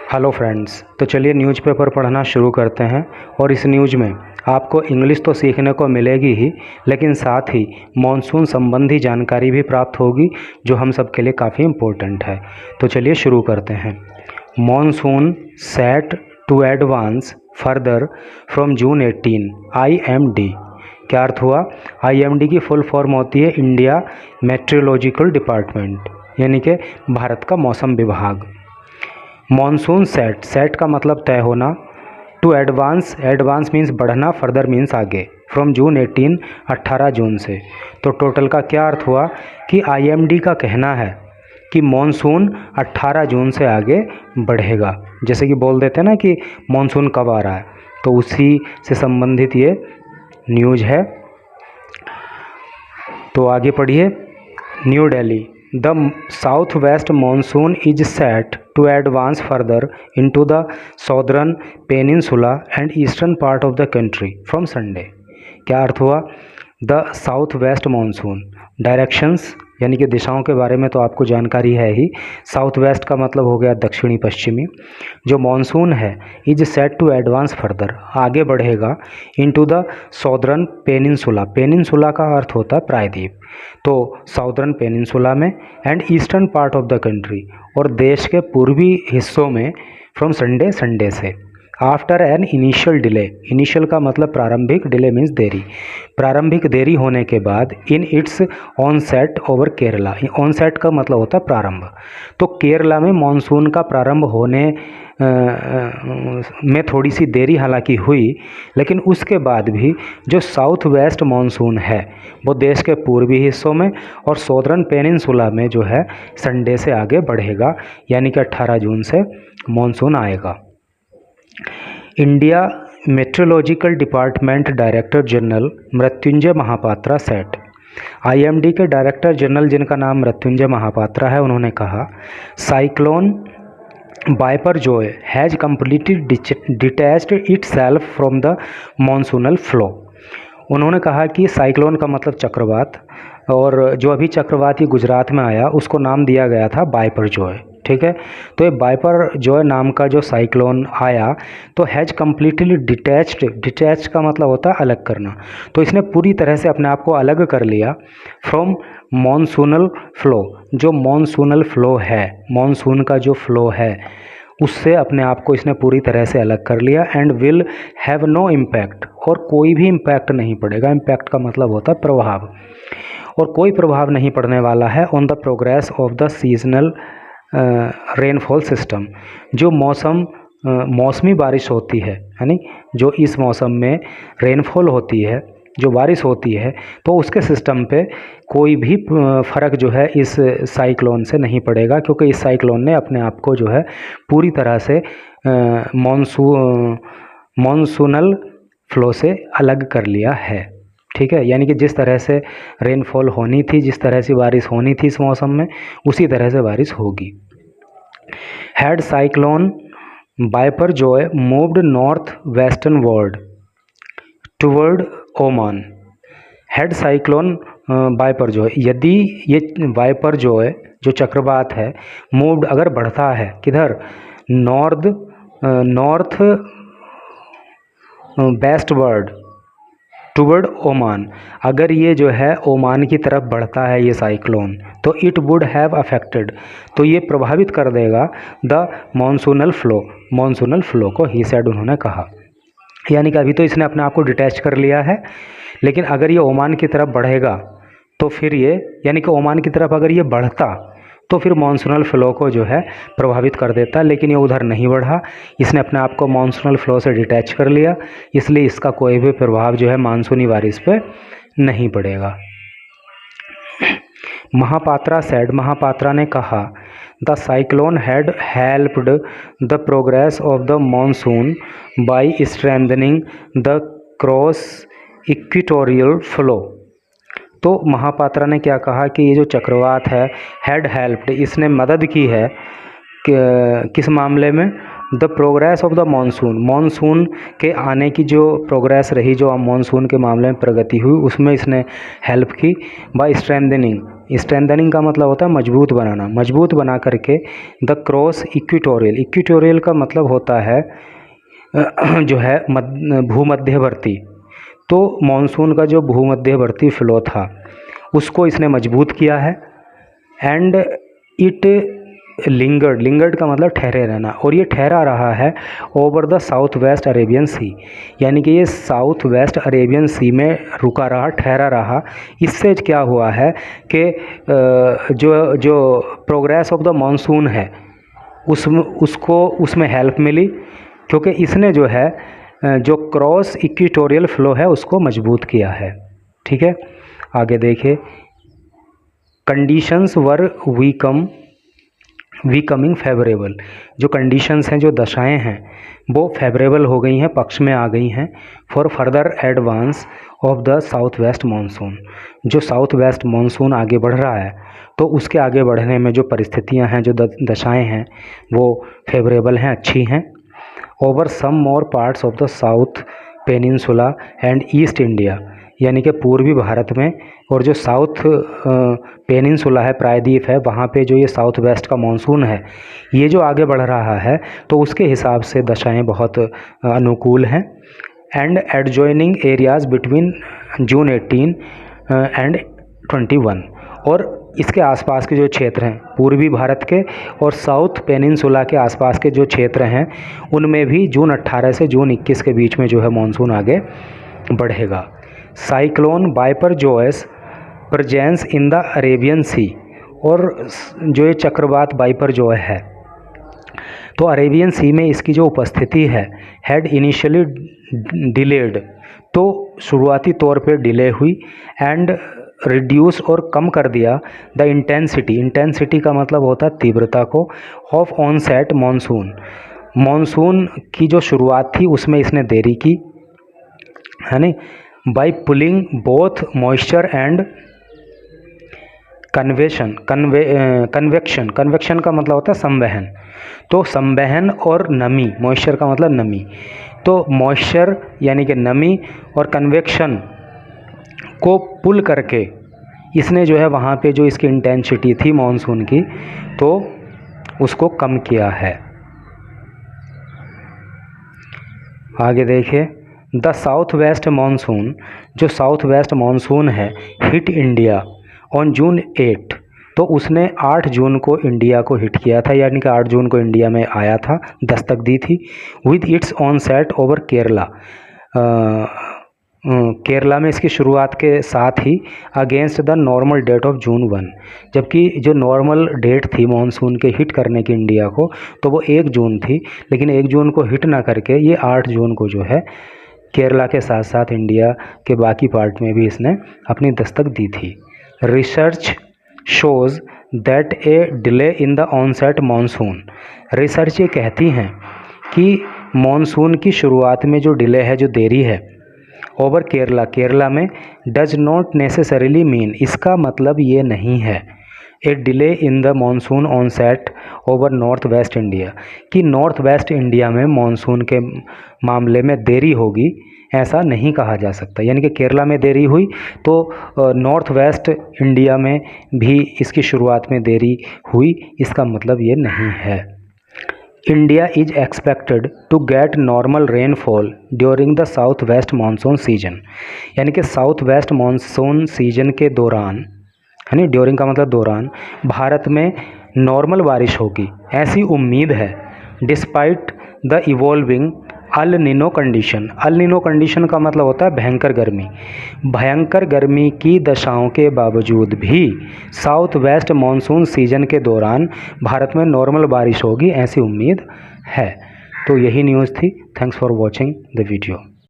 Hello friends, तो चलिए newspaper पढ़ना शुरू करते हैं। और इस न्यूज़ में आपको इंग्लिश तो सीखने को मिलेगी ही, लेकिन साथ ही मॉनसून संबंधी जानकारी भी प्राप्त होगी, जो हम सब के लिए काफ़ी इम्पोर्टेंट है। तो चलिए शुरू करते हैं। Monsoon set to advance further from June 18, IMD। क्या अर्थ हुआ? IMD की फुल फॉर्म होती है इंडिया मेट्रोलॉजिकल डिपार्टमेंट, यानी कि भारत का मौसम विभाग। मॉनसून सेट का मतलब तय होना, टू एडवांस मीन्स बढ़ना, फर्दर मीन्स आगे, फ्रॉम जून 18 18 जून से। तो टोटल का क्या अर्थ हुआ कि IMD का कहना है कि मॉनसून 18 जून से आगे बढ़ेगा। जैसे कि बोल देते हैं ना कि मॉनसून कब आ रहा है, तो उसी से संबंधित ये न्यूज़ है। तो आगे पढ़िए। New Delhi, the south west monsoon is set to advance further into the southern peninsula and eastern part of the country from Sunday. क्या अर्थ हुआ? The south west monsoon, directions यानी कि दिशाओं के बारे में तो आपको जानकारी है ही। साउथ वेस्ट का मतलब हो गया दक्षिणी पश्चिमी। जो मॉनसून है is set to advance further, आगे बढ़ेगा, into the southern peninsula, peninsula का अर्थ होता है प्रायद्वीप, तो साउदर्न पेनिनसुला में, and eastern part of the country, और देश के पूर्वी हिस्सों में, फ्रॉम संडे से। After an initial delay, initial का मतलब प्रारंभिक, डिले मीन्स देरी, प्रारंभिक देरी होने के बाद, in its onset over Kerala, onset का मतलब होता है प्रारंभ। तो केरला में मॉनसून का प्रारंभ होने में थोड़ी सी देरी हालांकि हुई, लेकिन उसके बाद भी जो साउथ वेस्ट मॉनसून है वो देश के पूर्वी हिस्सों में और सौदर्न पेनिनसुला में जो है संडे से आगे बढ़ेगा, यानी कि 18 जून से मॉनसून आएगा। India meteorological department director general Mrutyunjay Mohapatra said, IMD के डायरेक्टर जनरल जिनका नाम मृत्युंजय महापात्रा है, उन्होंने कहा cyclone Biparjoy has completely detached itself from the monsoonal flow. उन्होंने कहा कि साइक्लोन का मतलब चक्रवात, और जो अभी चक्रवात ये गुजरात में आया उसको नाम दिया गया था बाइपरजॉय। ठीक है, तो ये बाइपरजॉय नाम का जो साइक्लोन आया तो हैज़ कम्प्लीटली डिटैच्ड का मतलब होता है अलग करना, तो इसने पूरी तरह से अपने आप को अलग कर लिया फ्रॉम मॉनसूनल फ्लो, जो मॉनसूनल फ्लो है, मॉनसून का जो फ्लो है उससे अपने आप को इसने पूरी तरह से अलग कर लिया। And will have no impact, और कोई भी इम्पैक्ट नहीं पड़ेगा, इम्पैक्ट का मतलब होता है प्रभाव, और कोई प्रभाव नहीं पड़ने वाला है on the progress of the seasonal rainfall system, जो मौसमी बारिश होती है, यानी जो इस मौसम में रेनफॉल होती है, जो बारिश होती है, तो उसके सिस्टम पे कोई भी फ़र्क जो है इस साइक्लोन से नहीं पड़ेगा, क्योंकि इस साइक्लोन ने अपने आप को जो है पूरी तरह से मॉनसूनल फ्लो से अलग कर लिया है। ठीक है, यानी कि जिस तरह से रेनफॉल होनी थी, जिस तरह से बारिश होनी थी इस मौसम में, उसी तरह से बारिश होगी। Had cyclone Biparjoy moved north western world toward Oman, had cyclone Biparjoy, यदि ये बाइपरजॉय जो चक्रवात है मूव्ड अगर बढ़ता है किधर, north west world toward Oman, अगर ये जो है ओमान की तरफ बढ़ता है ये साइक्लोन, तो इट वुड हैव अफेक्टेड, तो ये प्रभावित कर देगा द मॉनसूनल फ्लो को, ही सेड, उन्होंने कहा। यानी कि अभी तो इसने अपने आप को डिटैच कर लिया है, लेकिन अगर ये ओमान की तरफ बढ़ेगा तो फिर ये, यानी कि ओमान की तरफ अगर ये बढ़ता तो फिर मॉनसूनल फ्लो को जो है प्रभावित कर देता, लेकिन ये उधर नहीं बढ़ा, इसने अपने आप को मॉनसूनल फ्लो से डिटैच कर लिया, इसलिए इसका कोई भी प्रभाव जो है मानसूनी बारिश पे नहीं पड़ेगा। महापात्रा ने कहा the cyclone had helped the progress of the monsoon by strengthening the cross equatorial flow. तो महापात्रा ने क्या कहा कि ये जो चक्रवात है हैड हेल्प्ड, इसने मदद की है किस मामले में, the progress of the monsoon के आने की जो प्रोग्रेस रही, जो मानसून के मामले में प्रगति हुई उसमें इसने हेल्प की, बाय स्ट्रेंथनिंग, स्ट्रेंथनिंग का मतलब होता है मजबूत बनाना, मजबूत बना करके द क्रॉस इक्वेटोरियल, इक्वेटोरियल का मतलब होता है जो है भूमध्यवर्ती, तो मॉनसून का जो भूमध्यवर्ती फ्लो था उसको इसने मजबूत किया है। एंड इट लिंगर्ड, लिंगर्ड का मतलब ठहरे रहना, और ये ठहरा रहा है over the south west Arabian sea, यानी कि ये साउथ वेस्ट अरेबियन सी में रुका रहा, ठहरा रहा। इससे क्या हुआ है कि जो प्रोग्रेस ऑफ द मानसून है उसमें हेल्प मिली, क्योंकि इसने जो है जो क्रॉस इक्वेटोरियल फ्लो है उसको मजबूत किया है। ठीक है, आगे देखिए, कंडीशंस वर वीकमिंग फेवरेबल, जो कंडीशंस हैं, जो दशाएं हैं वो फेवरेबल हो गई हैं, पक्ष में आ गई हैं for further advance of the south west monsoon. जो साउथ वेस्ट मानसून आगे बढ़ रहा है तो उसके आगे बढ़ने में जो परिस्थितियां हैं, जो दशाएं हैं वो फेवरेबल हैं, अच्छी हैं। Over some more parts of the south peninsula and east India, यानी कि पूर्वी भारत में और जो साउथ पेनिनसुला है, प्रायद्वीप है, वहाँ पे जो ये साउथ वेस्ट का मानसून है ये जो आगे बढ़ रहा है तो उसके हिसाब से दशाएं बहुत अनुकूल हैं। And adjoining areas between June 18 and 21, और इसके आसपास के जो क्षेत्र हैं पूर्वी भारत के और साउथ पेनिनसुला के आसपास के जो क्षेत्र हैं उनमें भी जून 18 से जून 21 के बीच में जो है मानसून आगे बढ़ेगा। Cyclone Biparjoy's presence in the Arabian sea, और जो ये चक्रवात बाइपरजोय है तो अरेबियन सी में इसकी जो उपस्थिति है हैड इनिशियली डिलेड, तो शुरुआती तौर पे डिले हुई, एंड रिड्यूस और कम कर दिया द इंटेंसिटी, इंटेंसिटी का मतलब होता है तीव्रता को, ऑफ ऑनसेट मानसून, मानसून की जो शुरुआत थी उसमें इसने देरी की, है नहीं, by pulling both moisture and convection, convection का मतलब होता है संवहन, तो संवहन और नमी, मॉइस्चर का मतलब नमी, तो मॉइस्चर यानी कि नमी और कन्वेक्शन को पुल करके इसने जो है वहाँ पे जो इसकी इंटेंसिटी थी मानसून की तो उसको कम किया है। आगे देखिए, द साउथ वेस्ट मानसून, जो साउथ वेस्ट मानसून है हिट इंडिया ऑन जून 8, तो उसने 8 जून को इंडिया को हिट किया था, यानी कि 8 जून को इंडिया में आया था, दस्तक दी थी। With its onset over Kerala, Kerala में इसकी शुरुआत के साथ ही against the normal date of June 1, जबकि जो नॉर्मल डेट थी मानसून के हिट करने की इंडिया को तो वो 1 जून थी, लेकिन 1 जून को हिट ना करके ये 8 जून को जो है केरला के साथ साथ इंडिया के बाकी पार्ट में भी इसने अपनी दस्तक दी थी। Research shows that a delay in the onset monsoon, research ये कहती हैं कि मानसून की शुरुआत में जो डिले है, जो देरी है ओवर केरला, केरला में, डज नॉट नेसेसरीली मीन, इसका मतलब ये नहीं है a delay in the monsoon onset over north west India, कि नॉर्थ वेस्ट इंडिया में मानसून के मामले में देरी होगी, ऐसा नहीं कहा जा सकता। यानी कि केरला में देरी हुई तो नॉर्थ वेस्ट इंडिया में भी इसकी शुरुआत में देरी हुई, इसका मतलब ये नहीं है। India is expected to get normal rainfall during the south west monsoon season, यानी कि साउथ वेस्ट मानसून सीजन के दौरान, है नी, ड्यूरिंग का मतलब दौरान, भारत में नॉर्मल बारिश होगी ऐसी उम्मीद है, despite the evolving El Nino condition, El Nino condition का मतलब होता है भयंकर गर्मी, भयंकर गर्मी की दशाओं के बावजूद भी साउथ वेस्ट मानसून सीजन के दौरान भारत में नॉर्मल बारिश होगी ऐसी उम्मीद है। तो यही न्यूज़ थी। Thanks for watching the video.